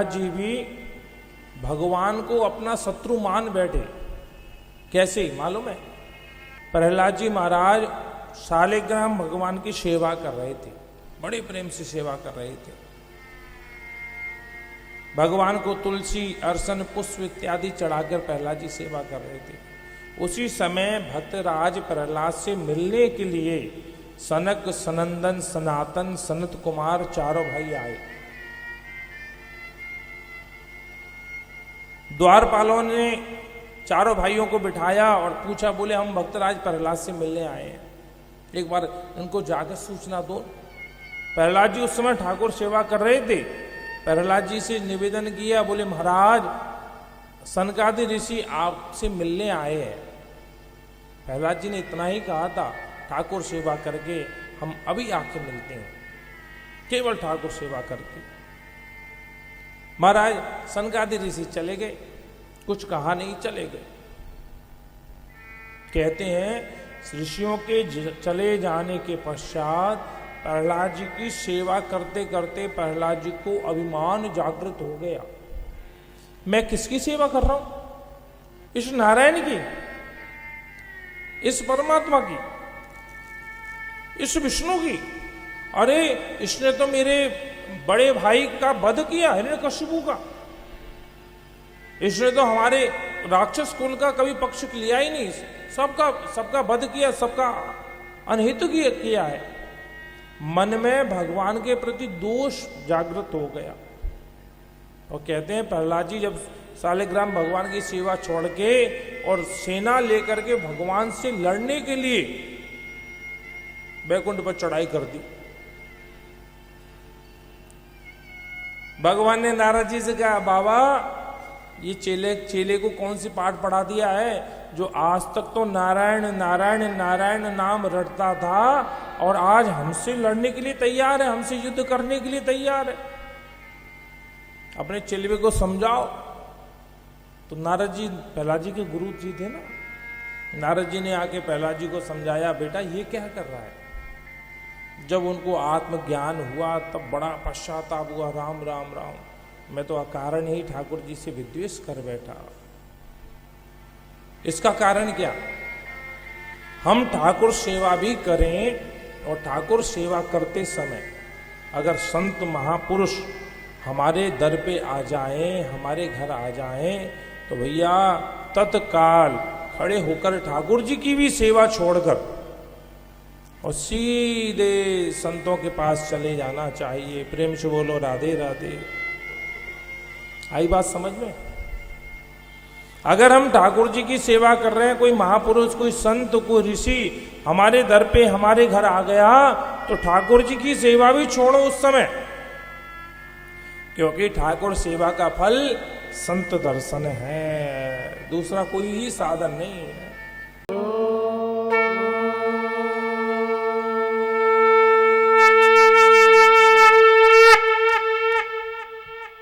प्रहलाद जी भी भगवान को अपना शत्रु मान बैठे। कैसे मालूम है? प्रहलाद जी महाराज शालिग्राम भगवान की सेवा कर रहे थे, बड़े प्रेम से सेवा कर रहे थे। भगवान को तुलसी, अर्सन, पुष्प इत्यादि चढ़ाकर प्रहलाद जी सेवा कर रहे थे। उसी समय भक्तराज प्रहलाद से मिलने के लिए सनक, सनंदन, सनातन, सनत कुमार चारों भाई आए। द्वारपालों ने चारों भाइयों को बिठाया और पूछा, बोले हम भक्तराज प्रहलाद से मिलने आए हैं, एक बार इनको जाकर सूचना दो। प्रहलाद जी उस समय ठाकुर सेवा कर रहे थे। प्रहलाद जी से निवेदन किया, बोले महाराज सनकादि ऋषि आपसे मिलने आए हैं। प्रहलाद जी ने इतना ही कहा था, ठाकुर सेवा करके हम अभी आके मिलते हैं, केवल ठाकुर सेवा करके। महाराज सनकादि ऋषि चले गए, कुछ कहा नहीं, चले गए। कहते हैं ऋषियों के चले जाने के पश्चात प्रहलाद जी की सेवा करते करते प्रहलाद जी को अभिमान जागृत हो गया। मैं किसकी सेवा कर रहा हूं? इस नारायण की, इस परमात्मा की, इस विष्णु की। अरे इसने तो मेरे बड़े भाई का वध किया, हिरण्यकशिपु का। इसने तो हमारे राक्षस कुल का कभी पक्ष लिया ही नहीं, सबका वध किया, सबका अनहित किया है। मन में भगवान के प्रति दोष जागृत हो गया। और कहते हैं प्रहलाद जी जब शालिग्राम भगवान की सेवा छोड़ के और सेना लेकर के भगवान से लड़ने के लिए बैकुंठ पर चढ़ाई कर दी। भगवान ने नारद जी से कहा, बाबा ये चेले को कौन सी पाठ पढ़ा दिया है, जो आज तक तो नारायण नारायण नारायण नाम रटता था और आज हमसे लड़ने के लिए तैयार है, हमसे युद्ध करने के लिए तैयार है। अपने चेले को समझाओ। तो नारद जी प्रहलाद जी के गुरु जी थे ना, नारद जी ने आके प्रहलाद जी को समझाया, बेटा ये क्या कर रहा है। जब उनको आत्मज्ञान हुआ तब बड़ा पश्चाताप हुआ, राम राम राम, मैं तो अकारण ही ठाकुर जी से विद्वेष कर बैठा। इसका कारण क्या? हम ठाकुर सेवा भी करें और ठाकुर सेवा करते समय अगर संत महापुरुष हमारे दर पे आ जाएं, हमारे घर आ जाएं, तो भैया तत्काल खड़े होकर ठाकुर जी की भी सेवा छोड़कर और सीधे संतों के पास चले जाना चाहिए। प्रेम से बोलो राधे राधे। आई बात समझ में? अगर हम ठाकुर जी की सेवा कर रहे हैं, कोई महापुरुष, कोई संत, कोई ऋषि हमारे दर पे हमारे घर आ गया, तो ठाकुर जी की सेवा भी छोड़ो उस समय, क्योंकि ठाकुर सेवा का फल संत दर्शन है, दूसरा कोई ही साधन नहीं है।